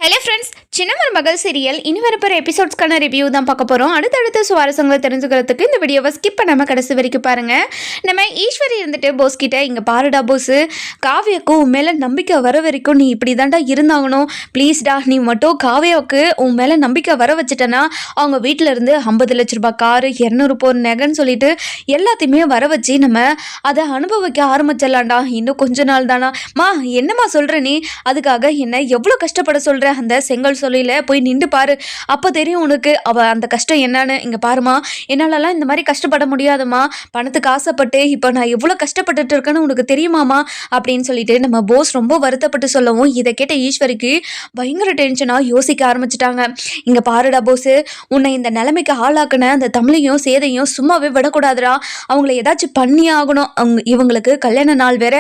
Hello friends, சின்னமர் மகள் serial இனி வரப்போகிற எபிசோட்ஸ்க்கான ரிவ்யூ தான் பார்க்க போகிறோம். அடுத்தடுத்த சுவாரஸ்யங்களை தெரிஞ்சுக்கிறதுக்கு இந்த வீடியோவை ஸ்கிப் பண்ணாமல் கடைசி வரைக்கும் பாருங்கள். நம்ம ஈஸ்வரி இருந்துட்டு போஸ் கிட்ட, இங்கே பாருடா போஸு, காவியாவுக்கு உன் மேலே நம்பிக்கை வர வரைக்கும் நீ இப்படி தான்டா இருந்தாகணும். ப்ளீஸ்டா, நீ மட்டும் காவியாவுக்கு உன் மேலே நம்பிக்கை வர வச்சுட்டேன்னா அவங்க வீட்டில் இருந்து 50 லட்ச ரூபாய் காரு, 200 பவுன் நகைன்னு சொல்லிட்டு எல்லாத்தையுமே வர வச்சு நம்ம அதை அனுபவிக்க ஆரம்பிச்சிடலாம்டா. இன்னும் கொஞ்ச நாள் தானா மா, என்னம்மா சொல்கிற நீ? அதுக்காக என்ன எவ்வளோ கஷ்டப்பட சொல்கிற? அந்த செங்கல் சொல்லில போய் நின்று பாரு, அப்போ தெரியும் உனக்கு அந்த கஷ்டம் என்னன்னு. இங்கே பாருமா, என்னாலலாம் இந்த மாதிரி கஷ்டப்பட முடியாதுமா. பணத்துக்கு ஆசைப்பட்டு இப்போ நான் எவ்வளோ கஷ்டப்பட்டுட்டு இருக்கேன்னு உனக்கு தெரியுமாமா அப்படின்னு சொல்லிட்டு நம்ம போஸ் ரொம்ப வருத்தப்பட்டு சொல்லவும், இதை கேட்ட ஈஸ்வரிக்கு பயங்கர டென்ஷனாக யோசிக்க ஆரம்பிச்சிட்டாங்க. இங்கே பாருடா போஸு, உன்னை இந்த நிலைமைக்கு ஆளாக்குன அந்த தமிழையும் சேதையும் சும்மாவே விடக்கூடாதுடா. அவங்கள ஏதாச்சும் பண்ணி ஆகணும். இவங்களுக்கு கல்யாண நாள் வேற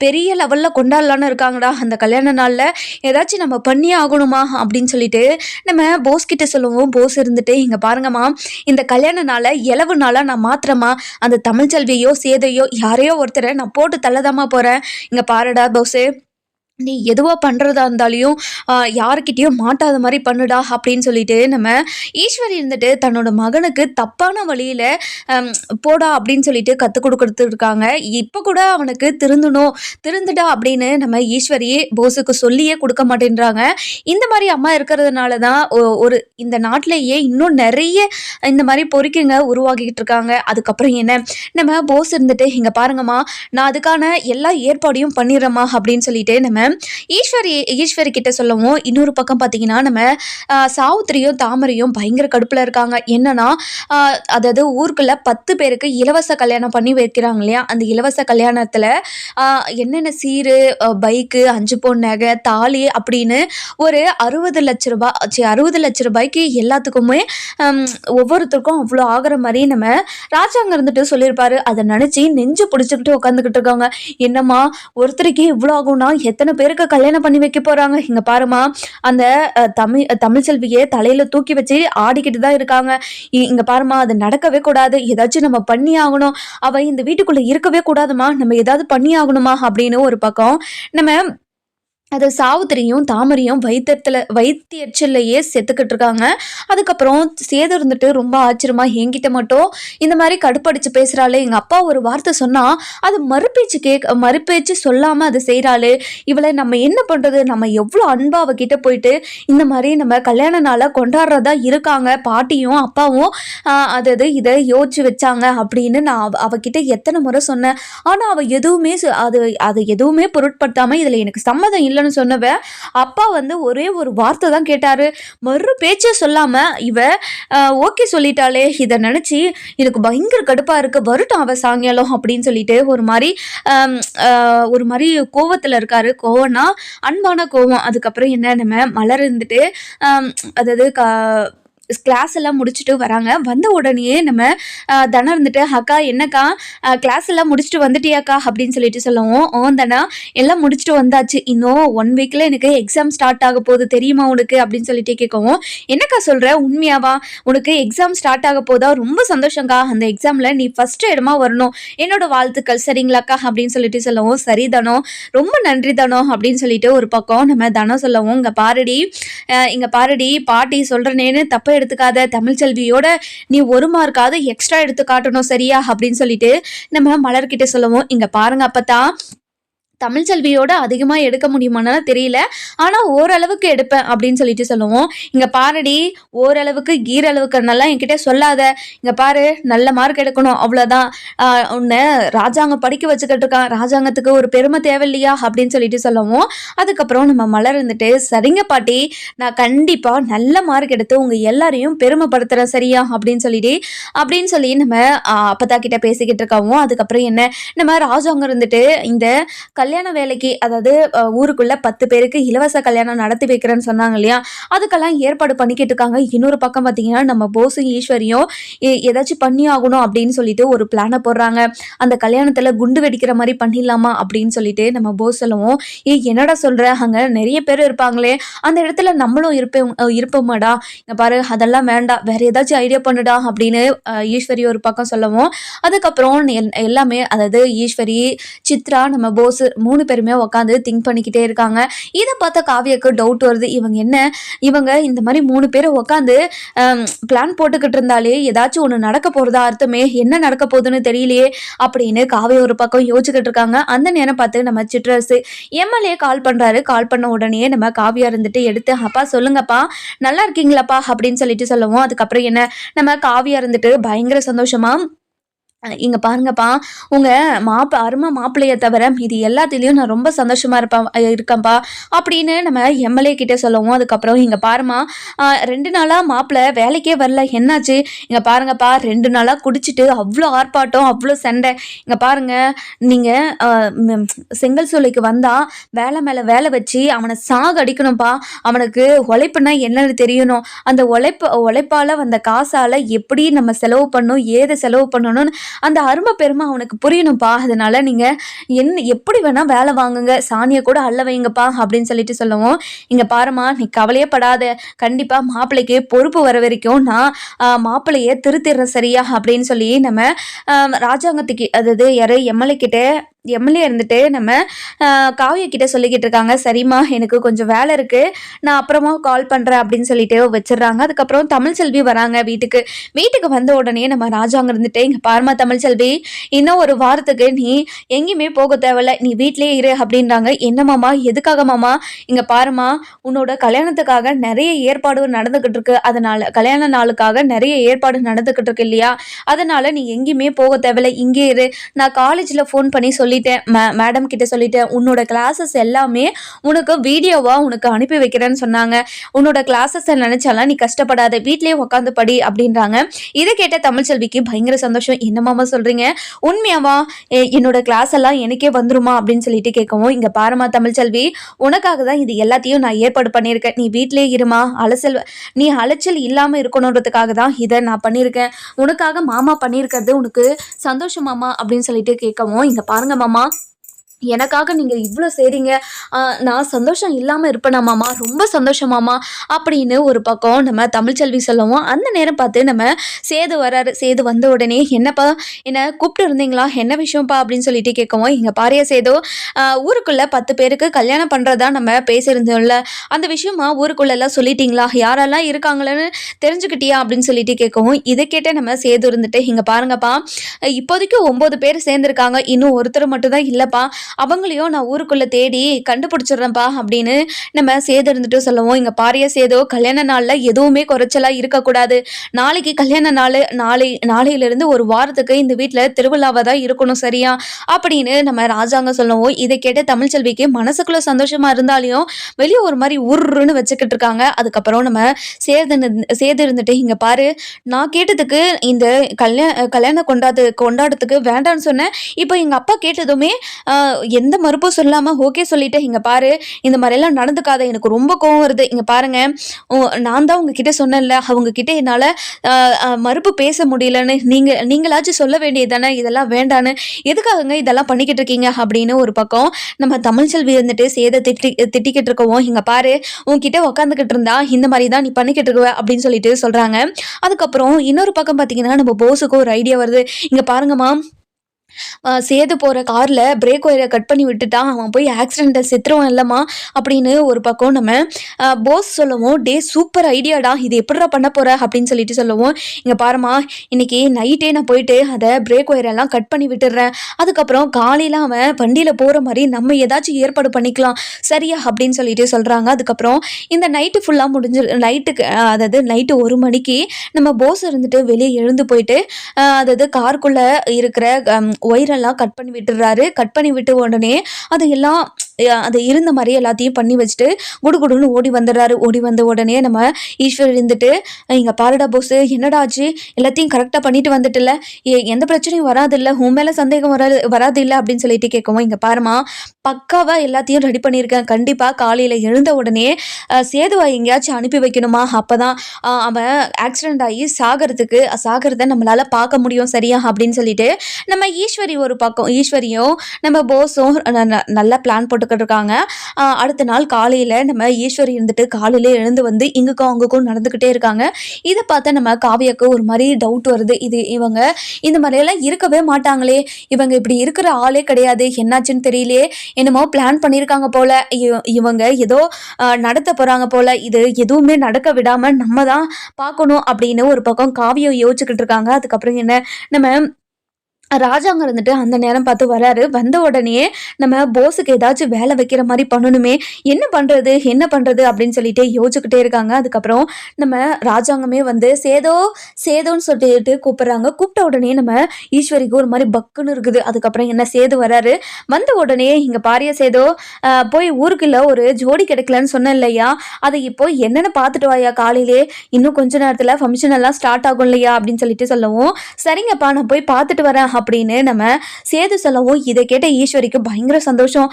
பெரிய லெவலில் கொண்டாடலான்னு இருக்காங்கடா. அந்த கல்யாண நாளில் ஏதாச்சும் நம்ம பண்ணி ஆகணுமா அப்படின்னு சொல்லிட்டு நம்ம போஸ் கிட்ட சொல்லுவோம். போஸ் இருந்துட்டு, இங்கே பாருங்கம்மா, இந்த கல்யாண நாளை இலவு நாளாக நான் மாத்திரமா அந்த தமிழ் செல்வியோ சேதையோ யாரையோ ஒருத்தரை நான் போட்டு தள்ளதாமா போகிறேன். இங்கே பாருடா போஸு, நீ எதுவாக பண்ணுறதா இருந்தாலையும் யாருக்கிட்டேயும் மாட்டாத மாதிரி பண்ணுடா அப்படின்னு சொல்லிட்டு நம்ம ஈஸ்வரி இருந்துட்டு தன்னோட மகனுக்கு தப்பான வழியில் போடா அப்படின்னு சொல்லிட்டு கற்றுக் கொடுத்துருக்காங்க. இப்போ கூட அவனுக்கு திருந்துடா அப்படின்னு நம்ம ஈஸ்வரி போஸுக்கு சொல்லியே கொடுக்க மாட்டேன்றாங்க. இந்த மாதிரி அம்மா இருக்கிறதுனால தான் இந்த நாட்டிலேயே இன்னும் நிறைய இந்த மாதிரி பொறிக்குங்க உருவாக்கிட்டு இருக்காங்க. அதுக்கப்புறம் என்ன, நம்ம போஸ் இருந்துட்டு, இங்கே பாருங்கம்மா, நான் அதுக்கான எல்லா ஏற்பாடையும் பண்ணிடுறேம்மா அப்படின்னு சொல்லிட்டு நம்ம ஈஸ்வரி கிட்ட சொல்லவும், இன்னொரு பக்கம் பார்த்தீங்கன்னா நம்ம சாவுத்திரியும் தாமரையும் பயங்கர கடுப்பில் இருக்காங்க. என்னன்னா, அதாவது ஊருக்குள்ள 10 பேருக்கு இலவச கல்யாணம் பண்ணி வைக்கிறாங்க இல்லையா, அந்த இலவச கல்யாணத்தில் என்னென்ன சீரு, பைக்கு, 5 பவுன் நகை, தாலி அப்படின்னு ஒரு 60 லட்ச ரூபாய்க்கு எல்லாத்துக்குமே ஒவ்வொருத்தருக்கும் அவ்வளோ ஆகிற மாதிரி நம்ம ராஜாங்க இருந்துட்டு சொல்லியிருப்பாரு. அதை நினச்சி நெஞ்சு பிடிச்சிக்கிட்டு உட்காந்துக்கிட்டு இருக்காங்க. என்னம்மா, ஒருத்தருக்கு இவ்வளோ ஆகும்னா எத்தனை பேருக்கு கல்யாணம் பண்ணி வைக்க போறாங்க? இங்க பாருமா, அந்த தமிழ் செல்வியை தலையில தூக்கி வச்சு ஆடிக்கிட்டு தான் இருக்காங்க. இங்க பாருமா, அது நடக்கவே கூடாது. ஏதாச்சும் நம்ம பண்ணி ஆகணும். அவ இந்த வீட்டுக்குள்ள இருக்கவே கூடாதுமா. நம்ம ஏதாவது பண்ணி ஆகணுமா அப்படின்னு ஒரு பக்கம் நம்ம அது சாவுத்திரியும் தாமரையும் வைத்தியர்ச்சிலேயே செத்துக்கிட்டு இருக்காங்க. அதுக்கப்புறம் சேது இருந்துட்டு ரொம்ப ஆச்சரியமா, என்கிட்ட மட்டும் இந்த மாதிரி கடுப்படிச்சு பேசுகிறாளே, எங்கள் அப்பா ஒரு வார்த்தை சொன்னால் அது மறுபேச்சு சொல்லாமல் அது செய்கிறாளே, இவளை நம்ம என்ன பண்ணுறது? நம்ம எவ்வளோ அன்பா அவகிட்ட போயிட்டு இந்த மாதிரி நம்ம கல்யாண நாளை கொண்டாடுறதா இருக்காங்க. பாட்டியும் அப்பாவும் இதை யோசிச்சு வச்சாங்க அப்படின்னு நான் அவகிட்ட எத்தனை முறை சொன்னேன். ஆனால் அவள் எதுவுமே அது எதுவுமே பொருட்படுத்தாமல் இதில் எனக்கு சம்மதம் இல்லை சொன்னவ அப்பா ஒரே ஒரு வார்த்தை தான் கேட்டாரு. மறு பேச்சே சொல்லாம இவ ஓகே சொல்லிட்டாளே, இதை நினைச்சு எனக்கு பயங்கர கடுப்பா இருக்கு. வரட்டும் அவ சாயங்காலம் அப்படின்னு சொல்லிட்டு ஒரு மாதிரி கோவத்துல இருக்காரு. கோவம்னா அன்பான கோவம். அதுக்கப்புறம் என்ன, நம்ம மலர் இருந்துட்டு அதாவது கிளாஸ் எல்லாம் முடிச்சுட்டு வராங்க. வந்த உடனே நம்ம தனம் இருந்துட்டு, அக்கா என்னக்கா கிளாஸ் எல்லாம் முடிச்சுட்டு வந்துட்டியாக்கா அப்படின்னு சொல்லிட்டு சொல்லுவோம். தனா, எல்லாம் முடிச்சுட்டு வந்தாச்சு. இன்னும் 1 வீக்கில் எனக்கு எக்ஸாம் ஸ்டார்ட் ஆக போகுது தெரியுமா உனக்கு அப்படின்னு சொல்லிட்டு கேட்கவும், என்னக்கா சொல்கிற, உண்மையாவா? உனக்கு எக்ஸாம் ஸ்டார்ட் ஆக போதா? ரொம்ப சந்தோஷங்க்கா. அந்த எக்ஸாமில் நீ ஃபஸ்ட்டு இடமா வரணும். என்னோட வாழ்த்துக்கள் சரிங்களாக்கா அப்படின்னு சொல்லிட்டு சொல்லவும், சரி தனம், ரொம்ப நன்றி தனம் அப்படின்னு சொல்லிட்டு ஒரு பக்கம் நம்ம தனம் சொல்லவும், இங்கே பாருடி பாட்டி சொல்கிறனேன்னு தப்பு எடுத்துக்காத. தமிழ் செல்வியோட நீ 1 மார்க்காவது எக்ஸ்ட்ரா எடுத்து காட்டணும் சரியா அப்படின்னு சொல்லிட்டு நம்ம மலர்கிட்ட சொல்லவும், இங்க பாருங்க அப்பதான் தமிழ் செல்வியோட அதிகமாக எடுக்க முடியுமான்னு தெரியல, ஆனால் ஓரளவுக்கு எடுப்பேன் அப்படின்னு சொல்லிட்டு சொல்லுவோம். இங்கே பாருடி, ஓரளவுக்கு கீரளவுக்குன்னெல்லாம் என்கிட்ட சொல்லாத. இங்கே பாரு, நல்ல மார்க் எடுக்கணும் அவ்வளோதான். உன்னை ராஜாங்கம் படிக்க வச்சுக்கிட்டு இருக்கான். ராஜாங்கத்துக்கு ஒரு பெருமை தேவையில்லையா அப்படின்னு சொல்லிட்டு சொல்லுவோம். அதுக்கப்புறம் நம்ம மலர் இருந்துட்டு, சரிங்க பாட்டி, நான் கண்டிப்பாக நல்ல மார்க் எடுத்து உங்கள் எல்லாரையும் பெருமைப்படுத்துகிறேன் சரியா அப்படின்னு சொல்லி நம்ம அப்பதா கிட்ட பேசிக்கிட்டு இருக்கவும், அதுக்கப்புறம் என்ன, நம்ம ராஜாங்கம் இருந்துட்டு இந்த கல்யாண வேலைக்கு, அதாவது ஊருக்குள்ள 10 பேருக்கு இலவச கல்யாணம் நடத்தி வைக்கிறேன்னு சொன்னாங்க இல்லையா, அதுக்கெல்லாம் ஏற்பாடு பண்ணிக்கிட்டு இருக்காங்க. இன்னொரு பக்கம் பார்த்தீங்கன்னா நம்ம போஸும் ஈஸ்வரியும் ஏதாச்சும் பண்ணி ஆகணும் அப்படின்னு சொல்லிட்டு ஒரு பிளானை போடுறாங்க. அந்த கல்யாணத்தில் குண்டு வெடிக்கிற மாதிரி பண்ணிடலாமா அப்படின்னு சொல்லிட்டு நம்ம போஸ் சொல்லுவோம். என்னடா சொல்ற, அங்கே நிறைய பேர் இருப்பாங்களே, அந்த இடத்துல நம்மளும் இருப்போமாடா? இங்க பாரு, அதெல்லாம் வேண்டாம், வேற ஏதாச்சும் ஐடியா பண்ணுடா அப்படின்னு ஈஸ்வரி ஒரு பக்கம் சொல்லவும், அதுக்கப்புறம் எல்லாமே, அதாவது ஈஸ்வரி, சித்ரா, நம்ம போஸ் 3 பேருமே உட்காந்து திங்க் பண்ணிக்கிட்டே இருக்காங்க. இதை பார்த்த காவியாக்கு டவுட் வருது. இவங்க இந்த மாதிரி 3 பேரை உட்காந்து பிளான் போட்டுக்கிட்டு இருந்தாலே ஏதாச்சும் ஒன்று நடக்க போறதா அர்த்தமே, என்ன நடக்க போகுதுன்னு தெரியலையே அப்படின்னு காவியா ஒரு பக்கம் யோசிச்சுக்கிட்டு இருக்காங்க. அந்த நேரம் பார்த்து நம்ம சிற்றரசு எம்எல்ஏ கால் பண்றாரு. கால் பண்ண உடனே நம்ம காவியா இருந்துட்டு எடுத்து, அப்பா சொல்லுங்கப்பா, நல்லா இருக்கீங்களாப்பா அப்படின்னு சொல்லிட்டு சொல்லவும், அதுக்கப்புறம் என்ன நம்ம காவியா இருந்துட்டு பயங்கர சந்தோஷமா, இங்க பாருங்கப்பா, உங்க அருமை மாப்பிள்ளைய தவிர இது எல்லாத்துலேயும் நான் ரொம்ப சந்தோஷமா இருக்கேன்ப்பா அப்படின்னு நம்ம எம்எல்ஏ கிட்டே சொல்லவும், அதுக்கப்புறம் இங்க பாருமா, 2 நாளாக மாப்பிள்ளை வேலைக்கே வரல, என்னாச்சு? இங்க பாருங்கப்பா, 2 நாளாக குடிச்சிட்டு அவ்வளோ ஆர்ப்பாட்டம், அவ்வளோ சண்டை. இங்க பாருங்க, நீங்க செங்கல் சூளைக்கு வந்தா வேலை மேல வேலை வச்சு அவனை அடிக்கணும்ப்பா. அவனுக்கு உழைப்புனா என்னன்னு தெரியணும். அந்த உழைப்பால வந்த காசால எப்படி நம்ம செலவு பண்ணணும், ஏதை செலவு பண்ணணும்னு அந்த அருமை பெருமை அவனுக்கு புரியணும்ப்பா. அதனால நீங்க எப்படி வேணா வேலை வாங்குங்க, சாணியை கூட அள்ள வைங்கப்பா அப்படின்னு சொல்லிட்டு சொல்லவும், இங்க பாருமா, நீ கவலையே படாத, கண்டிப்பா மாப்பிள்ளைக்கு பொறுப்பு வர வரைக்கும் நான் மாப்பிள்ளைய திருத்திடுறேன் சரியா அப்படின்னு சொல்லி நம்ம ராஜாங்கத்துக்கு, அதாவது யாரு எம்எல்ஏ இருந்துட்டு நம்ம காவியா கிட்ட சொல்லிக்கிட்டு இருக்காங்க. சரிம்மா, எனக்கு கொஞ்சம் வேலை இருக்கு, நான் அப்புறமா கால் பண்றேன் அப்படின்னு சொல்லிட்டு வச்சிடுறாங்க. அதுக்கப்புறம் தமிழ்செல்வி வராங்க வீட்டுக்கு வந்த உடனே நம்ம ராஜாங்க இருந்துட்டு, இங்க பாருமா தமிழ்செல்வி, இன்னும் ஒரு வாரத்துக்கு நீ எங்கேயுமே போக தேவையில்ல, நீ வீட்லயே இரு அப்படின்றாங்க. என்னமாமா, எதுக்காக மாமா? இங்க பாருமா, உன்னோட கல்யாணத்துக்காக நிறைய ஏற்பாடு நடந்துகிட்டு இருக்கு, அதனால கல்யாண நாளுக்காக நிறைய ஏற்பாடு நடந்துகிட்டு இருக்கு இல்லையா, அதனால நீ எங்கேயுமே போக தேவையில்ல, இங்கே இரு. நான் காலேஜ்ல ஃபோன் பண்ணி சொல்லிட்டேன், மேடம் கிட்ட சொல்லிட்டேன், உன்னோட கிளாஸஸ் எல்லாமே உனக்கு வீடியோவா உனக்கு அனுப்பி வைக்கிறேன்னு சொன்னாங்க. உன்னோட கிளாஸஸ் நினைச்சாலாம் நீ கஷ்டப்படாத, வீட்லயே உட்காந்து படி அப்படின்றாங்க. இதை கேட்ட தமிழ்செல்விக்கு பயங்கர சந்தோஷம். என்னமாமா சொல்றீங்க, உண்மையாவா? என்னோட கிளாஸ் எல்லாம் எனக்கே வந்துருமா அப்படின்னு சொல்லிட்டு கேட்கவும், இங்க பாருமா தமிழ்செல்வி, உனக்காக தான் இது எல்லாத்தையும் நான் ஏற்பாடு பண்ணியிருக்கேன், நீ வீட்லயே இருமா, நீ அலைச்சல் இல்லாம இருக்கணுன்றதுக்காக தான் இதை நான் பண்ணியிருக்கேன், உனக்காக மாமா பண்ணியிருக்கிறது உனக்கு சந்தோஷமாமா அப்படின்னு சொல்லிட்டு கேட்கவும், இங்க பாருங்க மாமா, எனக்காக நீங்கள் இவ்வளோ செய்கிறீங்க, நான் சந்தோஷம் இல்லாமல் இருப்பேனாமாம்மா, ரொம்ப சந்தோஷமாம்மா அப்படின்னு ஒரு பக்கம் நம்ம தமிழ்செல்வி சொல்லவும், அந்த நேரம் பார்த்து நம்ம சேது வராரு. சேது வந்த உடனே, என்னப்பா என்ன கூப்பிட்டு இருந்தீங்களா, என்ன விஷயம்ப்பா அப்படின்னு சொல்லிட்டு கேட்கவும், இங்கே பாரியா சேது, ஊருக்குள்ளே 10 பேருக்கு கல்யாணம் பண்ணுறதா நம்ம பேசியிருந்தோம்ல, அந்த விஷயமா ஊருக்குள்ளெல்லாம் சொல்லிட்டீங்களா, யாரெல்லாம் இருக்காங்களன்னு தெரிஞ்சுக்கிட்டியா அப்படின்னு சொல்லிட்டு கேட்கவும், இதை கேட்ட நம்ம சேது இருந்துட்டு, இங்கே பாருங்கப்பா, இப்போதைக்கு 9 பேர் சேர்ந்துருக்காங்க, இன்னும் ஒருத்தர் மட்டும் தான் இல்லைப்பா, அவங்களையும் நான் ஊருக்குள்ள தேடி கண்டுபிடிச்சிடுறேன்ப்பா அப்படின்னு நம்ம சேது இருந்துட்டு சொல்லுவோம். இங்க பாரியா சேதோ, கல்யாண நாள்ல எதுவுமே குறைச்சலா இருக்கக்கூடாது, நாளைக்கு கல்யாண நாள், நாளையிலிருந்து ஒரு வாரத்துக்கு இந்த வீட்டுல திருவிழாவா தான் இருக்கணும் சரியா அப்படின்னு நம்ம ராஜாங்க சொல்லுவோம். இதை கேட்ட தமிழ்செல்விக்கு மனசுக்குள்ள சந்தோஷமா இருந்தாலையும் வெளியே ஒரு மாதிரி உருன்னு வச்சுக்கிட்டு இருக்காங்க. அதுக்கப்புறம் நம்ம சேது இருந்துட்டு, இங்க பாரு, நான் கேட்டதுக்கு இந்த கல்யாணம் கொண்டாடத்துக்கு வேண்டான்னு சொன்னேன், இப்போ எங்க அப்பா கேட்டதுமே எந்த மறுப்பும் சொல்லாம ஓகே சொல்லிட்டு, இங்க பாரு, இந்த மாதிரிலாம் நடந்துக்காத, எனக்கு ரொம்ப கோவம் வருது, இங்க பாருங்க, நான் தான் உங்ககிட்ட சொன்னேன்ல, அவங்க கிட்ட என்னால மறுப்பு பேச முடியலன்னு, நீங்களாச்சும் சொல்ல வேண்டியது தானே, இதெல்லாம் வேண்டான்னு, எதுக்காகங்க இதெல்லாம் பண்ணிக்கிட்டு இருக்கீங்க அப்படின்னு ஒரு பக்கம் நம்ம தமிழ்செல்வி வந்துட்டு சேதை திட்டிக்கிட்டு இருக்கவும், இங்க பாரு, உன்கிட்ட உட்காந்துக்கிட்டு இருந்தா இந்த மாதிரி தான் நீ பண்ணிக்கிட்டு இருக்க அப்படின்னு சொல்லிட்டு சொல்றாங்க. அதுக்கப்புறம் இன்னொரு பக்கம் பார்த்தீங்கன்னா நம்ம போஸுக்கு ஒரு ஐடியா வருது. இங்க பாருங்கம்மா, சேது போகிற காரில் பிரேக் ஒயரை கட் பண்ணி விட்டுட்டான், அவன் போய் ஆக்சிடென்ட்டை செத்துருவான் இல்லைம்மா அப்படின்னு ஒரு பக்கம் நம்ம போஸ் சொல்லவும், டே சூப்பர் ஐடியாடா, இது எப்படிடா பண்ண போகிற அப்படின்னு சொல்லிட்டு சொல்லவும், இங்கே பாருமா, இன்னைக்கு நைட்டே நான் போயிட்டு அதை பிரேக் ஒயரெல்லாம் கட் பண்ணி விட்டுடுறேன், அதுக்கப்புறம் காலையில் அவன் வண்டியில் போகிற மாதிரி நம்ம ஏதாச்சும் ஏற்பாடு பண்ணிக்கலாம் சரியா அப்படின்னு சொல்லிட்டு சொல்கிறாங்க. அதுக்கப்புறம் இந்த நைட்டு ஃபுல்லாக அதாவது நைட்டு 1 மணிக்கு நம்ம போஸ் இருந்துட்டு வெளியே எழுந்து போயிட்டு அதாவது காருக்குள்ளே இருக்கிற ஒயரெல்லாம் கட் பண்ணி விட்டுறாரு. கட் பண்ணி விட்டு உடனே அது எல்லாம் அது இருந்த மாதிரி எல்லாத்தையும் பண்ணி வச்சுட்டு குடுகுடுன்னு ஓடி வந்துடுறாரு. ஓடி வந்த உடனே நம்ம ஈஸ்வர் இருந்துட்டு, இங்கே பாருடா போஸ், என்னடா ஆச்சு, எல்லாத்தையும் கரெக்டாக பண்ணிட்டு வந்துட்டுல, எந்த பிரச்சனையும் வராது இல்லை, உன் மேலே சந்தேகம் வராது இல்லை அப்படின்னு சொல்லிட்டு கேட்கவும், இங்கே பாருமா, பக்காவாக எல்லாத்தையும் ரெடி பண்ணியிருக்கேன், கண்டிப்பாக காலையில் எழுந்த உடனே சேதுவா எங்கேயாச்சும் அனுப்பி வைக்கணுமா, அப்போ தான் அவன் ஆக்சிடென்ட் ஆகி சாகிறத நம்மளால் பார்க்க முடியும் சரியா அப்படின்னு சொல்லிட்டு நம்ம ஈஸ்வரி ஒரு பக்கம், ஈஸ்வரியும் நம்ம போஸும் நல்லா பிளான் போட்டு காத்துக்கிட்டு இருக்காங்க. அடுத்த நாள் காலையில் நம்ம ஈஸ்வரி இருந்துட்டு காலையிலே எழுந்து வந்து இங்குக்கும் அங்குக்கும் நடந்துக்கிட்டே இருக்காங்க. இதை பார்த்து நம்ம காவியாவுக்கு ஒரு மாதிரி டவுட் வருது. இவங்க இந்த மாதிரியெல்லாம் இருக்கவே மாட்டாங்களே, இவங்க இப்படி இருக்கிற ஆளே கிடையாது, என்னாச்சுன்னு தெரியலையே, என்னமோ பிளான் பண்ணியிருக்காங்க போல, இவங்க ஏதோ நடத்த போகிறாங்க போல, இது எதுவுமே நடக்க விடாமல் நம்ம தான் பார்க்கணும் அப்படின்னு ஒரு பக்கம் காவியம் யோசிச்சுக்கிட்டு இருக்காங்க. அதுக்கப்புறம் என்ன, நம்ம ராஜாங்க இருந்துட்டு அந்த நேரம் பார்த்து வராரு. வந்த உடனே நம்ம போஸுக்கு ஏதாச்சும் வேலை வைக்கிற மாதிரி பண்ணணுமே, என்ன பண்ணுறது என்ன பண்ணுறது அப்படின்னு சொல்லிட்டு யோசிச்சுக்கிட்டே இருக்காங்க. அதுக்கப்புறம் நம்ம ராஜாங்கமே வந்து சேதோன்னு சொல்லிட்டு கூப்பிட்றாங்க. கூப்பிட்ட உடனே நம்ம ஈஸ்வரிக்கு ஒரு மாதிரி பக்குன்னு இருக்குது. அதுக்கப்புறம் என்ன, சேது வராரு. வந்த உடனே இங்கே பாரிய சேதோ, போய் ஊருக்குள்ள ஒரு ஜோடி கிடைக்கலன்னு சொன்னேன் இல்லையா, அதை இப்போ என்னென்னு பார்த்துட்டு வாயா, காலையிலே இன்னும் கொஞ்ச நேரத்தில் ஃபங்க்ஷன் எல்லாம் ஸ்டார்ட் ஆகும் இல்லையா அப்படின்னு சொல்லிட்டு சொல்லவும், சரிங்கப்பா நான் போய் பார்த்துட்டு வரேன் அப்படின்னு நம்ம சேது சொல்லவும், இதை கேட்ட ஈஸ்வரிக்கு பயங்கர சந்தோஷம்.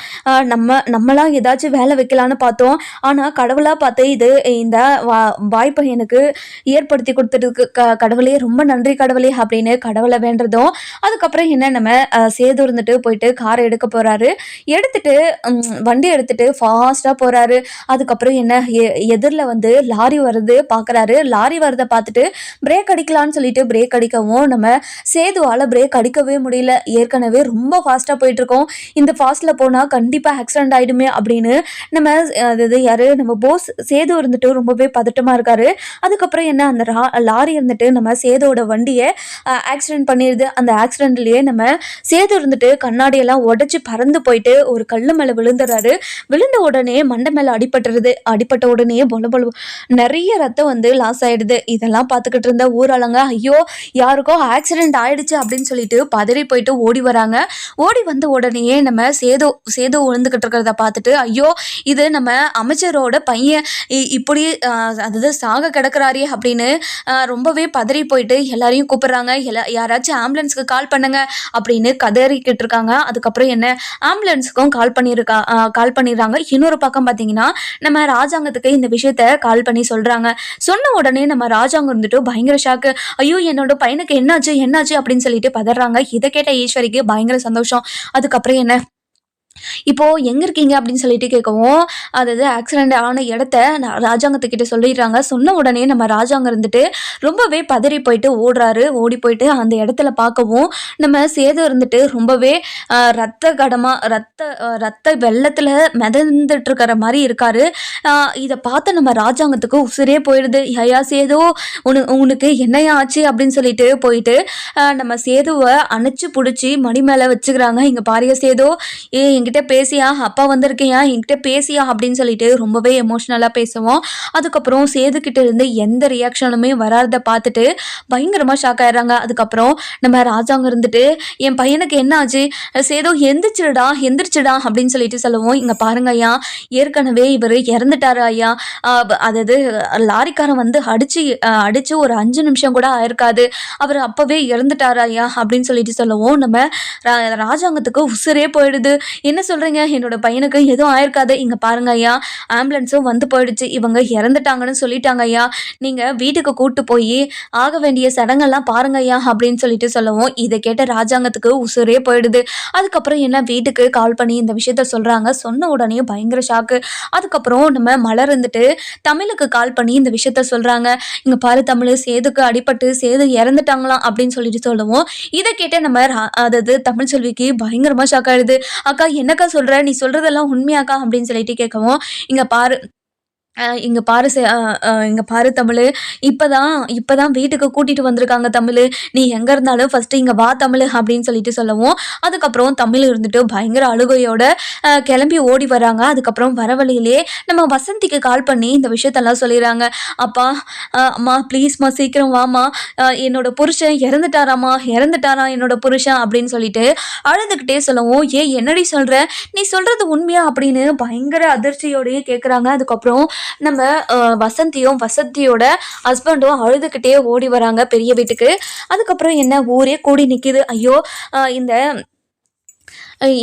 நம்மளாம் ஏதாச்சும் வேலை வைக்கலான்னு பார்த்தோம், ஆனால் கடவுளாக பார்த்து இந்த வாய்ப்பை எனக்கு ஏற்படுத்தி கொடுத்துருக்கு கடவுளே, ரொம்ப நன்றி கடவுளே அப்படின்னு கடவுளை வேண்டதும், அதுக்கப்புறம் என்ன, நம்ம சேது இருந்துட்டு போயிட்டு காரை எடுக்க போறாரு. வண்டி எடுத்துட்டு ஃபாஸ்ட்டாக போறாரு. அதுக்கப்புறம் என்ன, எதிரில் வந்து லாரி வருது பார்க்குறாரு. லாரி வரதை பார்த்துட்டு பிரேக் அடிக்கலான்னு சொல்லிட்டு பிரேக் அடிக்கவும், நம்ம சேதுவால் பிரேக் அடிக்கவே முடியல. ஏற்கனவே ரொம்ப ஃபாஸ்ட்டாக போயிட்டுருக்கோம், இந்த ஃபாஸ்ட்டில் போனால் கண்டிப்பாக ஆக்சிடென்ட் ஆகிடுமே அப்படின்னு நம்ம யார் நம்ம போஸ் சேது இருந்துட்டு ரொம்பவே பதட்டமாக இருக்காரு. அதுக்கப்புறம் என்ன, அந்த லாரி இருந்துட்டு நம்ம சேதோட வண்டியை ஆக்சிடென்ட் பண்ணிடுது. அந்த ஆக்சிடென்ட்லேயே நம்ம சேது இருந்துட்டு கண்ணாடியெல்லாம் உடச்சி பறந்து போயிட்டு ஒரு கல் மேலே விழுந்துடுறாரு. விழுந்த உடனே மண்டை மேலே அடிபட்டுருது. அடிபட்ட உடனே பொல நிறைய ரத்தம் வந்து லாஸ் ஆகிடுது. இதெல்லாம் பார்த்துக்கிட்டு இருந்த ஊராளங்க, ஐயோ யாருக்கோ ஆக்சிடென்ட் ஆயிடுச்சு அப்படின்னு சொல்லிட்டு பதறி போயிட்டு ஓடி வராங்க. ஓடி வந்த உடனே நம்ம சேது விழுந்துக்கிட்டு இருக்கிறத பார்த்துட்டு, ஐயோ இது நம்ம அமைச்சரோட பையன் இப்படி அதாவது சாக கிடக்குறாரே அப்படின்னு ரொம்பவே பதறி போயிட்டு எல்லாரையும் கூப்பிடுறாங்க. யாராச்சும் ஆம்புலன்ஸுக்கு கால் பண்ணுங்க அப்படின்னு கதறிக்கிட்டு இருக்காங்க. அதுக்கப்புறம் என்ன, ஆம்புலன்ஸுக்கும் கால் பண்ணிடுறாங்க. இன்னொரு பக்கம் பார்த்தீங்கன்னா நம்ம ராஜாங்கத்துக்கு இந்த விஷயத்த கால் பண்ணி சொல்றாங்க. சொன்ன உடனே நம்ம ராஜாங்கம் இருந்துட்டு பயங்கர ஷாக்கு. ஐயோ என்னோட பையனுக்கு என்னாச்சு அப்படின்னு சொல்லிட்டு பதறாங்க. இதை கேட்ட ஈஸ்வரிக்கு பயங்கர சந்தோஷம். அதுக்கப்புறம் என்ன, இப்போ எங்க இருக்கீங்க அப்படின்னு சொல்லிட்டு கேட்கவும், அதாவது ஆக்சிடென்ட் ஆன இடத்த ராஜாங்கத்துக்கிட்ட சொல்லிடுறாங்க. சொன்ன உடனே நம்ம ராஜாங்க இருந்துட்டு ரொம்பவே பதறி போயிட்டு ஓடி போயிட்டு அந்த இடத்துல பார்க்கவும், நம்ம சேது இருந்துட்டு ரொம்பவே ரத்த வெள்ளத்துல மிதந்துட்டு இருக்கிற மாதிரி இருக்காரு. இதை பார்த்து நம்ம ராஜாங்கத்துக்கு உசுரே போயிடுது. ஐயா சேது, உனக்கு என்னையா ஆச்சு அப்படின்னு சொல்லிட்டு போயிட்டு நம்ம சேதுவை அணைச்சு பிடிச்சி மடி மேலே வச்சுக்கிறாங்க. இங்க பாரிய சேது, என்கிட்ட பேசியா, அப்பா வந்திருக்கையா, என்கிட்ட பேசியா அப்படின்னு சொல்லிட்டு ரொம்பவே எமோஷ்னலாக பேசுவோம். அதுக்கப்புறம் சேதுக்கிட்ட இருந்து எந்த ரியாக்ஷனுமே வராத பார்த்துட்டு பயங்கரமாக ஷாக் ஆயிடுறாங்க. அதுக்கப்புறம் நம்ம ராஜாங்க இருந்துட்டு, என் பையனுக்கு என்ன ஆச்சு சேது, எந்திரிச்சிடா அப்படின்னு சொல்லிட்டு சொல்லுவோம். இங்கே பாருங்க ஐயா, ஏற்கனவே இவர் இறந்துட்டாரு ஐயா. அதாவது லாரிக்காரன் வந்து அடிச்சு ஒரு 5 நிமிஷம் கூட ஆயிருக்காது, அவர் அப்பவே இறந்துட்டாரு ஐயா அப்படின்னு சொல்லிட்டு சொல்லுவோம். நம்ம ராஜாங்கத்துக்கு உசுரே போயிடுது. என்ன சொல்றீங்க, என்னோட பையனுக்கு எதுவும் ஆயிருக்காது, இங்க பாருங்க ஐயா, ஆம்புலன்ஸும் வந்து போயிடுச்சு, இவங்க இறந்துட்டாங்கன்னு சொல்லிட்டாங்க ஐயா, நீங்க வீட்டுக்கு கூட்டு போய் ஆக வேண்டிய சடங்கெல்லாம் பாருங்க ஐயா அப்படின்னு சொல்லிட்டு சொல்லவும், இதை கேட்ட ராஜாங்கத்துக்கு உசுரே போயிடுது. அதுக்கப்புறம் என்ன, வீட்டுக்கு கால் பண்ணி இந்த விஷயத்த சொல்றாங்க. சொன்ன உடனே பயங்கர ஷாக்கு. அதுக்கப்புறம் நம்ம மலர் இருந்துட்டு தமிழுக்கு கால் பண்ணி இந்த விஷயத்த சொல்றாங்க. இங்க பாரு தமிழ், சேதுக்கு அடிபட்டு சேது இறந்துட்டாங்களாம் அப்படின்னு சொல்லிட்டு சொல்லவும், இதை கேட்ட நம்ம அதாவது தமிழ் செல்விக்கு பயங்கரமா ஷாக் ஆயிடுது. அக்கா என்னக்கா சொல்ற, நீ சொல்றதெல்லாம் உண்மையாக்கா அப்படின்னு சொல்லிட்டு கேட்கவும், இங்க பாரு தமிழ், இப்பதான் வீட்டுக்கு கூட்டிட்டு வந்திருக்காங்க தமிழ், நீ எங்க இருந்தாலும் ஃபர்ஸ்ட் இங்க வா தமிழ் அப்படின்னு சொல்லிட்டு சொல்லவும், அதுக்கப்புறம் தமிழ் இருந்துட்டு பயங்கர அழுகையோட கிளம்பி ஓடி வராங்க. அதுக்கப்புறம் வர வழியிலே நம்ம வசந்திக்கு கால் பண்ணி இந்த விஷயத்தெல்லாம் சொல்லிடுறாங்க. அப்பா, அம்மா ப்ளீஸ்மா சீக்கிரம் வாமா, என்னோட புருஷன் இறந்துட்டாராம் என்னோட புருஷன் அப்படின்னு சொல்லிட்டு அழுதுகிட்டே சொல்லவும், என்னடி சொல்ற, நீ சொல்றது உண்மையா அப்படின்னு பயங்கர அதிர்ச்சியோடய கேட்குறாங்க. அதுக்கப்புறம் நம்ம வசந்தியோட ஹஸ்பண்டும் அழுதுகிட்டே ஓடி வராங்க பெரிய வீட்டுக்கு. அதுக்கப்புறம் என்ன, ஊரே கூடி நிற்கிது. ஐயோ, இந்த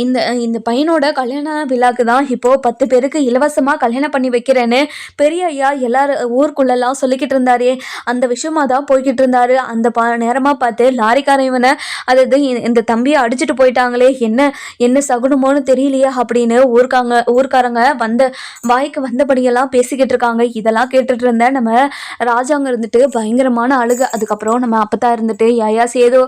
இந்த இந்த பையனோட கல்யாண விழாக்கு தான் இப்போது 10 பேருக்கு இலவசமாக கல்யாணம் பண்ணி வைக்கிறேன்னு பெரிய ஐயா எல்லாரும் ஊருக்குள்ளெல்லாம் சொல்லிக்கிட்டு இருந்தாரே, அந்த விஷயமா தான் போய்கிட்டு இருந்தாரு. அந்த நேரமாக பார்த்து லாரிக்காரன் இவனை அதாவது இந்த தம்பியை அடிச்சுட்டு போயிட்டாங்களே, என்ன என்ன சகுனமோன்னு தெரியலையே அப்படின்னு ஊர்க்காரங்க வாய்க்கு வந்தபடியெல்லாம் பேசிக்கிட்டு இருக்காங்க. இதெல்லாம் கேட்டுட்டு இருந்த நம்ம ராஜாங்க இருந்துட்டு பயங்கரமான அழுகு. அதுக்கப்புறம் நம்ம அப்பத்தா இருந்துட்டு, ஐயா சேதோ,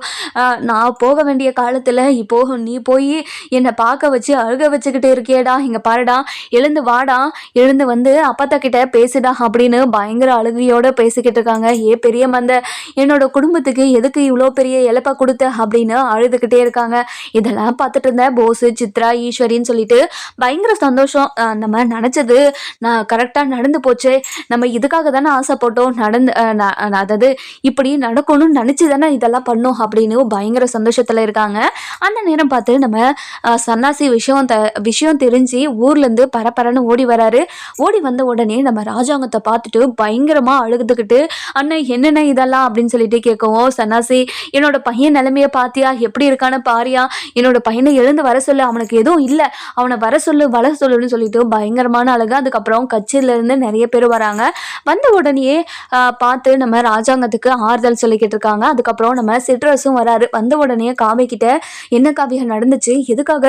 நான் போக வேண்டிய காலத்தில் இப்போ நீ போய் என்னை பார்க்க வச்சு அழுக வச்சுக்கிட்டு இருக்கியேடா, இங்கே பாருடா, எழுந்து வாடா, எழுந்து வந்து அப்பத்தா கிட்ட பேசுடா அப்படின்னு பயங்கர அழுகையோடு பேசிக்கிட்டு இருக்காங்க. பெரிய மந்த, என்னோட குடும்பத்துக்கு எதுக்கு இவ்வளோ பெரிய இழப்பை கொடுத்த அப்படின்னு அழுதுகிட்டே இருக்காங்க. இதெல்லாம் பார்த்துட்டு இருந்த போஸு, சித்ரா, ஈஸ்வரின்னு சொல்லிட்டு பயங்கர சந்தோஷம். நம்ம நினச்சது நான் கரெக்டாக நடந்து போச்சு, நம்ம இதுக்காக தானே ஆசைப்பட்டோம், அதாவது இப்படி நடக்கணும்னு நினச்சி தானே இதெல்லாம் பண்ணோம் அப்படின்னு பயங்கர சந்தோஷத்தில் இருக்காங்க. அந்த நேரம் பார்த்து நம்ம சன்னாசி விஷயம் தெரிஞ்சு ஊர்லேருந்து பரபரன்னு ஓடி வராரு. ஓடி வந்த உடனே நம்ம ராஜாங்கத்தை பார்த்துட்டு பயங்கரமாக அழுதுகிட்டு, அண்ணன் என்னென்ன இதெல்லாம் அப்படின்னு சொல்லிட்டு கேட்கவும், சன்னாசி, என்னோட பையன் நிலைமையை பார்த்தியா, எப்படி இருக்கான்னு பாரியா, என்னோட பையனை எழுந்து வர சொல்லு, அவனுக்கு எதுவும் இல்லை, அவனை வர சொல்லுன்னு சொல்லிட்டு பயங்கரமான அழுகு. அதுக்கப்புறம் கட்சியிலேருந்து நிறைய பேர் வராங்க. வந்த உடனே பார்த்து நம்ம ராஜாங்கத்துக்கு ஆறுதல் சொல்லிக்கிட்டு இருக்காங்க. அதுக்கப்புறம் நம்ம சிட்ரஸும் வராரு. வந்த உடனே காவை கிட்ட என்ன காவியம் நடந்துச்சு, எதுக்காக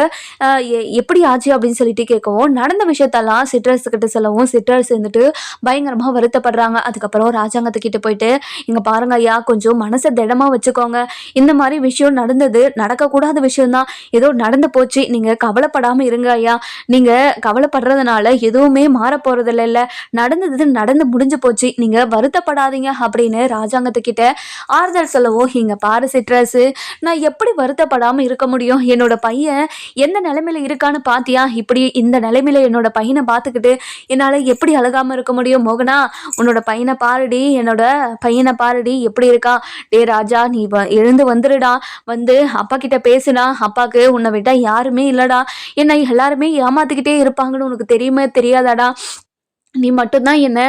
எப்படி ஆச்சு அப்படின்னு சொல்லிட்டு கேட்கவும், நடந்த விஷயத்தெல்லாம் சிட்ரஸ் கிட்ட சொல்லவும் சிட்ரஸ் இருந்துட்டு பயங்கரமாக வருத்தப்படுறாங்க. அதுக்கப்புறம் ராஜாங்கத்துக்கிட்ட போயிட்டு, இங்கே பாருங்க ஐயா, கொஞ்சம் மனசை திடமாக வச்சுக்கோங்க, இந்த மாதிரி விஷயம் நடந்தது நடக்கக்கூடாத விஷயம்தான், ஏதோ நடந்து போச்சு, நீங்கள் கவலைப்படாமல் இருங்க ஐயா, நீங்கள் கவலைப்படுறதுனால எதுவுமே மாற போகிறதில்ல, நடந்து முடிஞ்சு போச்சு, நீங்கள் வருத்தப்படாதீங்க அப்படின்னு ராஜாங்கத்துக்கிட்ட ஆறுதல் சொல்லவும், இங்கே பாரு சிட்ரஸ், நான் எப்படி வருத்தப்படாமல் இருக்க முடியும், என்னோட பையன் எந்த நிலைமையில இருக்கான்னு பாத்தியா, இப்படி இந்த நிலைமையில என்னோட பையனை பார்த்துக்கிட்டு என்னால் எப்படி அழுகாமல் இருக்க முடியும், மோகனா உன்னோட பையனை பாருடி, என்னோட பையனை பாருடி எப்படி இருக்கா, டே ராஜா நீ எழுந்து வந்துடுடா, வந்து அப்பா கிட்ட பேசுடா, அப்பாவுக்கு உன்னை விட்டா யாருமே இல்லடா, என்னை எல்லாருமே ஏமாத்திக்கிட்டே இருப்பாங்கன்னு உனக்கு தெரியாதாடா, நீ மட்டும்தான் என்னை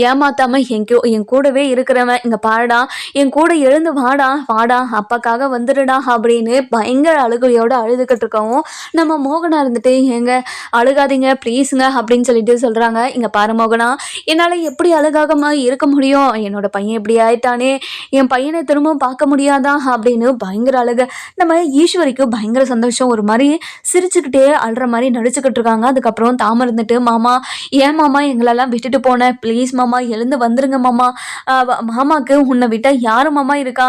ஏமாத்தாமல் என் கூடவே இருக்கிறவன், இங்கே பாருடா, என் கூட எழுந்து வாடா அப்பாக்காக வந்துடுடா அப்படின்னு பயங்கர அழுகையோடு அழுதுகிட்டு இருக்கவும், நம்ம மோகனா இருந்துட்டு, ஏங்க அழுகாதீங்க ப்ளீஸுங்க அப்படின்னு சொல்லிட்டு சொல்கிறாங்க. இங்கே பாரு மோகனா, என்னால் எப்படி அழுகாமல் இருக்க முடியும், என்னோட பையன் இப்படி ஆயிட்டானே, என் பையனை திரும்பவும் பார்க்க முடியாதா அப்படின்னு பயங்கர அழுக. நம்ம ஈஸ்வரிக்கு பயங்கர சந்தோஷம், ஒரு மாதிரி சிரிச்சுக்கிட்டே அழுற மாதிரி நடிச்சுக்கிட்டு இருக்காங்க. அதுக்கப்புறம் தாம இருந்துட்டு, மாமா ஏன் மாமா எங்களால் விட்டுட்டு போனேன், ப்ளீஸ் மாமா எழுந்து வந்துருங்க மாமா, மாமாக்கு உன்னை விட்டா யாரு மாமா இருக்கா,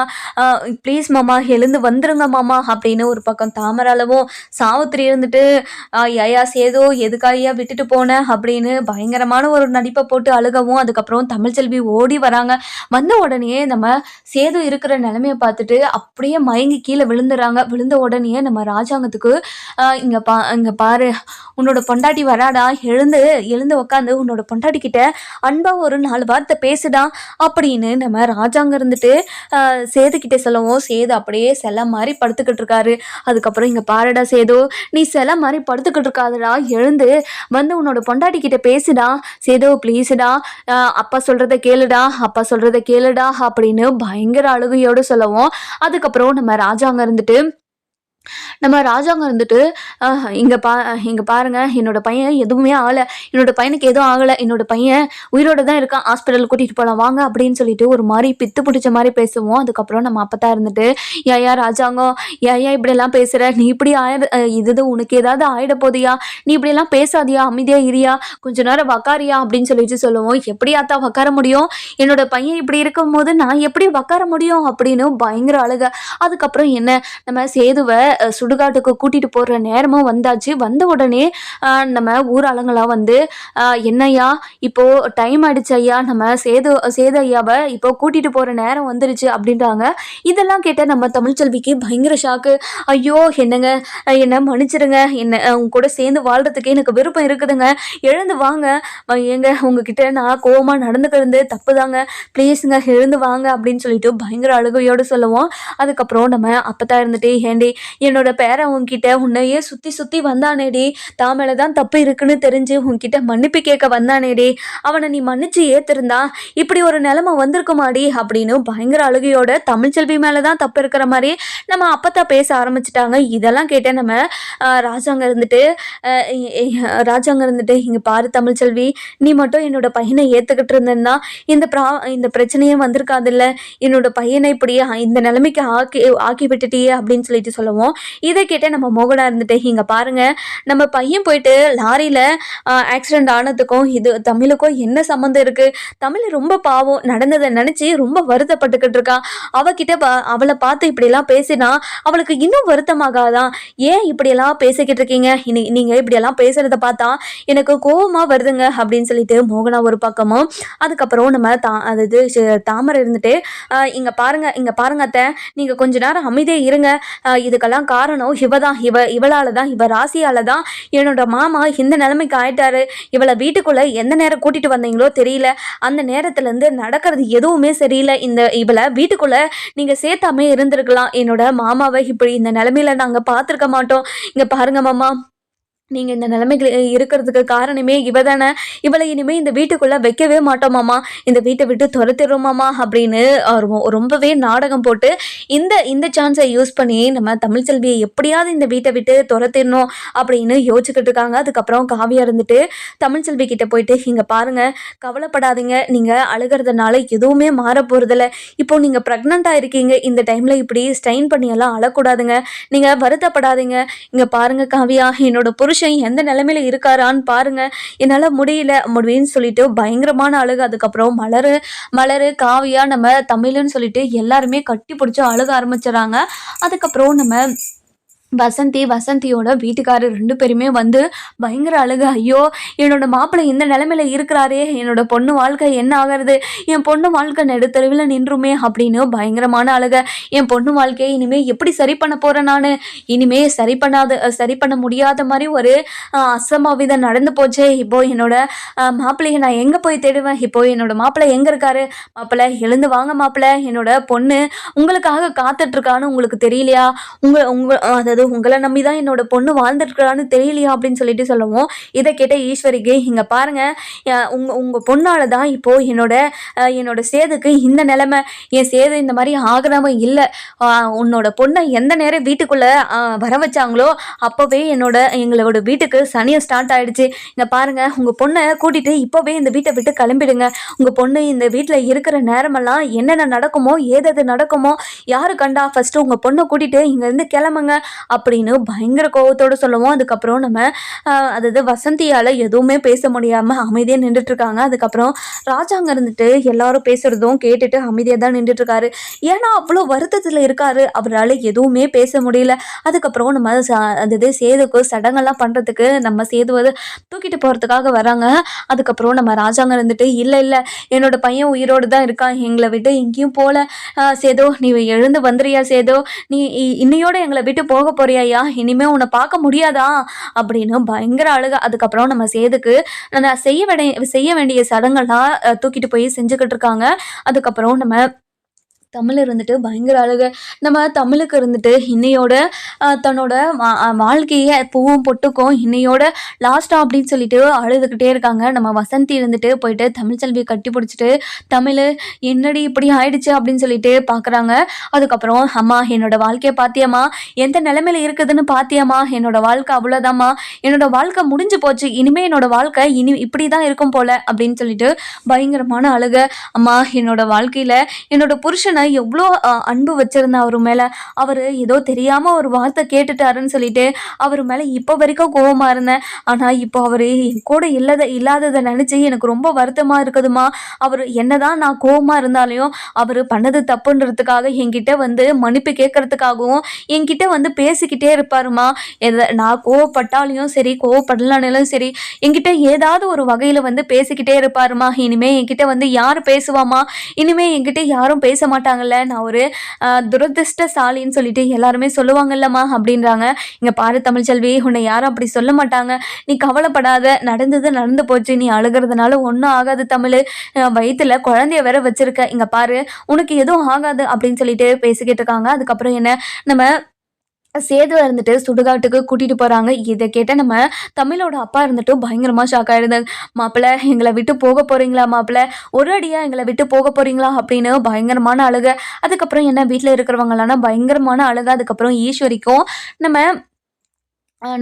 ப்ளீஸ் மாமா எழுந்து வந்துருங்க மாமா அப்படின்னு ஒரு பக்கம் தாமராளவும், சாவித்திரி இருந்துட்டு, ஐயா சேதோ எதுக்காயா விட்டுட்டு போனேன் அப்படின்னு பயங்கரமான ஒரு நடிப்பை போட்டு அழுகவும். அதுக்கப்புறம் தமிழ்ச்செல்வி ஓடி வராங்க. வந்த உடனே நம்ம சேது இருக்கிற நிலைமையை பார்த்துட்டு அப்படியே மயங்கி கீழே விழுந்துறாங்க. விழுந்த உடனே நம்ம ராஜாங்கத்துக்கு, இங்கே பாரு உன்னோட பொண்டாட்டி வராடா, எழுந்து உட்காந்து உன்னோட பொண்டாட்டி கிட்ட அன்பா ஒரு 4 வார்த்தை பேசுடா அப்படின்னு நம்ம ராஜாங்க இருந்துட்டு சேது கிட்ட சொல்லவும், சேது அப்படியே சிலை மாதிரி படுத்துக்கிட்டு இருக்காரு. அதுக்கப்புறம் இங்கே பாருடா சேது, நீ சிலை மாதிரி படுத்துக்கிட்டு இருக்காதுடா, எழுந்து வந்து உன்னோட பொண்டாட்டி கிட்ட பேசுடா சேது ப்ளீஸுடா, அப்பா சொல்கிறத கேளுடா அப்படின்னு பயங்கர அழுகையோடு சொல்லவும், அதுக்கப்புறம் நம்ம ராஜாங்க இருந்துட்டு இங்கே பாருங்க, என்னோட பையன் எதுவுமே ஆகலை, என்னோட பையனுக்கு எதுவும் ஆகலை, என்னோட பையன் உயிரோடு தான் இருக்கான், ஹாஸ்பிட்டல் கூட்டிகிட்டு போகலாம் வாங்க அப்படின்னு சொல்லிட்டு ஒரு மாதிரி பித்து பிடிச்ச மாதிரி பேசுவோம். அதுக்கப்புறம் நம்ம அப்பத்தா இருந்துட்டு, ஏயா ராஜாங்கம், ஏயா இப்படியெல்லாம் பேசுகிற, நீ இப்படி இது உனக்கு ஏதாவது ஆயிட போதியா, நீ இப்படியெல்லாம் பேசாதியா, அமைதியாக இரியா, கொஞ்ச நேரம் உக்காரியா அப்படின்னு சொல்லிட்டு சொல்லுவோம். எப்படி ஆத்தா உக்கார முடியும், என்னோட பையன் இப்படி இருக்கும் போது நான் எப்படி உக்கார முடியும் அப்படின்னு பயங்கர அழுக. அதுக்கப்புறம் என்ன, நம்ம சேதுவை சுடுகாட்டுக்கு கூட்டிகிட்டு போகிற நேரமும் வந்தாச்சு. வந்த உடனே நம்ம ஊர் ஆளுங்களாம் வந்து, என்னையா இப்போது டைம் ஆயிடுச்சு ஐயா, நம்ம சேது ஐயாவை இப்போ கூட்டிகிட்டு போகிற நேரம் வந்துருச்சு அப்படின்றாங்க. இதெல்லாம் கேட்ட நம்ம தமிழ்ச்செல்விக்கு பயங்கர ஷாக்கு. ஐயோ என்னங்க, என்னை மன்னிச்சிடுங்க, உங்க கூட சேர்ந்து வாழ்கிறதுக்கு எனக்கு விருப்பம் இருக்குதுங்க, எழுந்து வாங்க, ஏங்க உங்ககிட்ட நான் கோவமாக நடந்துக்கிறது தப்பு தாங்க, ப்ளீஸுங்க எழுந்து வாங்க அப்படின்னு சொல்லிட்டு பயங்கர அழுகையோடு சொல்லுவோம். அதுக்கப்புறம் நம்ம அப்பதான் இருந்துட்டு, ஏண்டி என்னோட பேரன் உன்கிட்ட உன்னையே சுற்றி சுற்றி வந்தானேடி, தான் மேலே தான் தப்பு இருக்குன்னு தெரிஞ்சு உன்கிட்ட மன்னிப்பு கேட்க வந்தானேடி, அவனை நீ மன்னிச்சு ஏத்திருந்தா இப்படி ஒரு நிலைமை வந்திருக்குமாடி அப்படின்னு பயங்கர அழுகையோட தமிழ்ச்செல்வி மேலே தான் தப்பு இருக்கிற மாதிரி நம்ம அப்பத்தான் பேச ஆரம்பிச்சிட்டாங்க. இதெல்லாம் கேட்டேன் நம்ம ராஜாங்க இருந்துட்டு இங்கே பாரு தமிழ்ச்செல்வி, நீ மட்டும் என்னோட பையனை ஏற்றுக்கிட்டு இருந்தேன்னா இந்த பிரச்சனையே வந்திருக்காதுல்ல, என்னோட பையனை இப்படி இந்த நிலைமைக்கு ஆக்கி விட்டுட்டியே அப்படின்னு சொல்லிட்டு சொல்லுவோம். இதை கேட்ட நம்ம மோகனா இருந்துட்டு இங்கே பாருங்க, நம்ம பையன் போயிட்டு லாரியில் ஆக்சிடென்ட் ஆனதுக்கும் இது தமிழுக்கும் என்ன சம்மந்தம் இருக்குது? தமிழ் ரொம்ப பாவம், நடந்ததை நினச்சி ரொம்ப வருத்தப்பட்டுக்கிட்டு இருக்கா. அவளை பார்த்து இப்படியெல்லாம் பேசினா அவளுக்கு இன்னும் வருத்தமாகாதான்? ஏன் இப்படியெல்லாம் பேசிக்கிட்டு இருக்கீங்க? நீங்கள் இப்படியெல்லாம் பேசுகிறத பார்த்தா எனக்கு கோபமாக வருதுங்க அப்படின்னு சொல்லிட்டு மோகனா ஒரு பக்கமும், அதுக்கப்புறம் நம்ம தாமரை இருந்துட்டு இங்கே பாருங்க அத்தை, நீங்கள் கொஞ்ச நேரம் அமைதியாக இருங்க. இதுக்கெல்லாம் காரணம் இவளால் தான், இவ ராசியால் தான் என்னோட மாமா இந்த நிலைமைக்கு ஆயிட்டாரு. இவளை வீட்டுக்குள்ளே எந்த நேரம் கூட்டிகிட்டு வந்தீங்களோ தெரியல, அந்த நேரத்துலேருந்து நடக்கிறது எதுவுமே சரியில்லை. இவளை வீட்டுக்குள்ளே நீங்கள் சேர்த்தாமே இருந்திருக்கலாம். என்னோட மாமாவை இப்படி இந்த நிலைமையில நாங்கள் பார்த்துருக்க மாட்டோம். இங்கே பாருங்க மாமா, நீங்கள் இந்த நிலைமைக்கு இருக்கிறதுக்கு காரணமே இவ தானே. இவளை இனிமேல் இந்த வீட்டுக்குள்ளே வைக்கவே மாட்டோமாம்மா, இந்த வீட்டை விட்டு துரத்திடுவோமாம்மா அப்படின்னு ரொம்பவே நாடகம் போட்டு இந்த சான்ஸை யூஸ் பண்ணி நம்ம தமிழ்ச்செல்வியை எப்படியாவது இந்த வீட்டை விட்டு துரத்திடணும் அப்படின்னு யோசிச்சுக்கிட்டு இருக்காங்க. அதுக்கப்புறம் காவியா இருந்துட்டு தமிழ்ச்செல்வி கிட்ட போயிட்டு, இங்கே பாருங்கள், கவலைப்படாதீங்க, நீங்கள் அழுகிறதுனால எதுவுமே மாற போகிறதில்ல. இப்போ நீங்கள் ப்ரெக்னெண்ட்டாக இருக்கீங்க, இந்த டைமில் இப்படி ஸ்ட்ரெயின் பண்ணியெல்லாம் அழக்கூடாதுங்க, நீங்கள் வருத்தப்படாதீங்க. இங்கே பாருங்கள் காவியா, என்னோட புருஷன் எந்த நிலைமையில இருக்காரான்னு பாருங்க, என்னால முடியல அப்படின்னு சொல்லிட்டு பயங்கரமான அழுகு. அதுக்கப்புறம் மலரு காவியா நம்ம தமிழ்னு சொல்லிட்டு எல்லாருமே கட்டி பிடிச்சி அழுக ஆரம்பிச்சிடறாங்க. அதுக்கப்புறம் நம்ம வசந்தியோட வீட்டுக்காரர் 2 பேருமே வந்து பயங்கர அழுக. ஐயோ, என்னோட மாப்பிள்ளை இந்த நிலைமையில இருக்கிறாரே, என்னோட பொண்ணு வாழ்க்கை என்ன ஆகிறது, என் பொண்ணு வாழ்க்கை நெடுத்தெருவில் நின்றுமே அப்படின்னு பயங்கரமான அழுக. என் பொண்ணு வாழ்க்கையை இனிமேல் எப்படி சரி பண்ண போகிறேன் நான், இனிமேல் சரி பண்ண முடியாத மாதிரி ஒரு அசம்பாவிதம் நடந்து போச்சே. இப்போது என்னோட மாப்பிள்ளையை நான் எங்கே போய் தேடுவேன்? இப்போது என்னோட மாப்பிள்ளை எங்கே இருக்காரு? மாப்பிள்ளை எழுந்து வாங்க மாப்பிள்ளை, என்னோட பொண்ணு உங்களுக்காக காத்துட்ருக்கான்னு உங்களுக்கு தெரியலையா? அதாவது உங்களை நம்பி தான் என்னோட பொண்ணு வாழ்ந்துருக்கிறான்னு தெரியலையா அப்படின்னு சொல்லிட்டு சொல்லுவோம். இதை கேட்ட ஈஸ்வரிக்கு, இங்கே பாருங்க, உங்கள் பொண்ணால் தான் இப்போது என்னோட சேதுக்கு இந்த நிலைமை. என் சேது இந்த மாதிரி ஆகிரமம் இல்லை. உன்னோட பொண்ணை எந்த நேரம் வீட்டுக்குள்ளே வர வச்சாங்களோ அப்போவே எங்களோட வீட்டுக்கு சனியம் ஸ்டார்ட் ஆகிடுச்சு. இங்கே பாருங்கள், உங்கள் பொண்ணை கூட்டிகிட்டு இப்போவே இந்த வீட்டை விட்டு கிளம்பிடுங்க. உங்கள் பொண்ணு இந்த வீட்டில் இருக்கிற நேரமெல்லாம் என்னென்ன நடக்குமோ ஏதது நடக்குமோ யாரு கண்டா, ஃபஸ்ட்டு உங்கள் பொண்ணை கூட்டிகிட்டு இங்கேருந்து கிளம்புங்க அப்படின்னு பயங்கர கோபத்தோடு சொல்லுவோம். அதுக்கப்புறம் நம்ம அதாவது வசந்தியால் எதுவுமே பேச முடியாமல் அமைதியாக நின்றுட்டுருக்காங்க. அதுக்கப்புறம் ராஜாங்க இருந்துட்டு எல்லாரும் பேசுகிறதும் கேட்டுட்டு அமைதியாக தான் நின்றுட்டுருக்காரு. ஏன்னா அவ்வளோ வருத்தத்தில் இருக்காரு, அவரால் எதுவுமே பேச முடியல. அதுக்கப்புறம் நம்ம அதாவது சேதுக்கு சடங்கெல்லாம் பண்ணுறதுக்கு நம்ம சேதுவை தூக்கிட்டு போகிறதுக்காக வராங்க. அதுக்கப்புறம் நம்ம ராஜாங்க இருந்துட்டு, இல்லை என்னோட பையன் உயிரோடு தான் இருக்கான், எங்களை விட்டு எங்கேயும் போகல சேதோ, நீ எழுந்து வந்துறியா சேதோ, நீ இன்னையோட எங்களை விட்டு போக போறியா, இனிமே உன்னை பார்க்க முடியாதா அப்படின்னு பயங்கர அழுக. அதுக்கப்புறம் நம்ம சேதுக்கு செய்ய வேண்டிய சடங்கெல்லாம் தூக்கிட்டு போய் செஞ்சுக்கிட்டு இருக்காங்க. அதுக்கப்புறம் நம்ம தமிழ் இருந்துட்டு பயங்கர அழுக. நம்ம தமிழுக்கு இருந்துட்டு இன்னையோட தன்னோட வாழ்க்கையை பூவும் பொட்டுக்கும் இன்னையோட லாஸ்டா அப்படின்னு சொல்லிட்டு அழுதுகிட்டே இருக்காங்க. நம்ம வசந்தி இருந்துட்டு போயிட்டு தமிழ்ச்செல்வியை கட்டி பிடிச்சிட்டு, தமிழ் என்னடி இப்படி ஆயிடுச்சு அப்படின்னு சொல்லிட்டு பார்க்குறாங்க. அதுக்கப்புறம், அம்மா என்னோட வாழ்க்கையை பாத்தியம்மா, எந்த நிலைமையில இருக்குதுன்னு பாத்தியம்மா, என்னோட வாழ்க்கை அவ்வளோதாம்மா, என்னோட வாழ்க்கை முடிஞ்சு போச்சு, இனிமே என்னோட வாழ்க்கை இப்படி தான் இருக்கும் போல அப்படின்னு சொல்லிட்டு பயங்கரமான அழுக. அம்மா என்னோட வாழ்க்கையில என்னோட புருஷனை எவ்வளோ அன்பு வச்சிருந்தேன் அவர் மேலே, அவர் ஏதோ தெரியாமல் ஒரு வார்த்தை கேட்டுட்டாருன்னு சொல்லிட்டு அவர் மேலே இப்போ வரைக்கும் கோபமாக இருந்தேன். ஆனால் இப்போ அவர் என் கூட இல்லாததை நினச்சி எனக்கு ரொம்ப வருத்தமாக இருக்குதுமா. அவர் என்னதான் நான் கோபமாக இருந்தாலையும் அவர் பண்ணது தப்புன்றதுக்காக என்கிட்ட வந்து மன்னிப்பு கேட்கறதுக்காகவும் என்கிட்ட வந்து பேசிக்கிட்டே இருப்பாருமா. நான் கோவப்பட்டாலையும் சரி கோவப்படலானாலும் சரி என்கிட்ட ஏதாவது ஒரு வகையில் வந்து பேசிக்கிட்டே இருப்பாருமா. இனிமேல் என்கிட்ட வந்து யார் பேசுவாமா, இனிமேல் என்கிட்ட யாரும் பேச மாட்டாங்கல்ல, நான் ஒரு துரதிருஷ்டசாலின்னு சொல்லிட்டு எல்லாருமே சொல்லுவாங்கல்லம்மா அப்படின்றாங்க. இங்கே பாரு தமிழ்ச்செல்வி, உன்னை யாரும் அப்படி சொல்ல மாட்டாங்க, நீ கவலைப்படாத, நடந்து போச்சு, நீ அழுகிறதுனால ஒன்றும் ஆகாது தமிழ், வயிற்றுல குழந்தைய வேற வச்சிருக்க, இங்கே பாரு உனக்கு எதுவும் ஆகாது அப்படின்னு சொல்லிட்டு பேசிக்கிட்டு இருக்காங்க. அதுக்கப்புறம் என்ன நம்ம சேது இருந்துட்டு சுடுகாட்டுக்கு கூட்டிட்டு போறாங்க. இதை கேட்ட நம்ம தமிழோட அப்பா இருந்துட்டு பயங்கரமா ஷாக் ஆயிடுது. மாப்பிள்ள எங்களை விட்டு போக போறீங்களா மாப்பிள்ள, ஒரு அடியா எங்களை விட்டு போக போறீங்களா அப்படின்னு பயங்கரமான அழுக. அதுக்கப்புறம் என்ன வீட்டில் இருக்கிறவங்களாம் பயங்கரமான அழுக. அதுக்கப்புறம் ஈஸ்வரிக்கும் நம்ம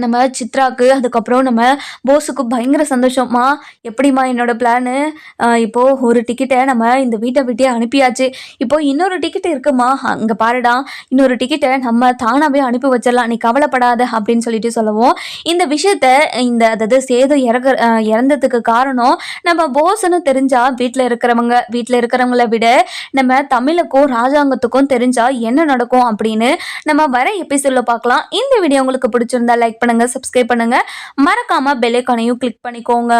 நம்ம சித்ராக்கு, அதுக்கப்புறம் நம்ம போஸுக்கு பயங்கர சந்தோஷம்மா. எப்படிம்மா என்னோட பிளானு, இப்போ ஒரு டிக்கெட்டை நம்ம இந்த வீட்டை விட்டே அனுப்பியாச்சு, இப்போ இன்னொரு டிக்கெட் இருக்குமா, அங்கே பாருடா, இன்னொரு டிக்கெட்டை நம்ம தானாகவே அனுப்பி வச்சிடலாம், நீ கவலைப்படாத அப்படின்னு சொல்லிட்டு சொல்லவும், இந்த விஷயத்த அதாவது சேது இறந்ததுக்கு காரணம் நம்ம போஸ்ன்னு தெரிஞ்சா வீட்டில் இருக்கிறவங்கள விட நம்ம தமிழுக்கும் ராஜாங்கத்துக்கும் தெரிஞ்சா என்ன நடக்கும் அப்படின்னு நம்ம வர எபிசோட்ல பார்க்கலாம். இந்த வீடியோ உங்களுக்கு பிடிச்சிருந்தா லைக் பண்ணுங்க, சப்ஸ்கிரைப் பண்ணுங்க, மறக்காம பெல் ஐகானையும் கிளிக் பண்ணிக்கோங்க.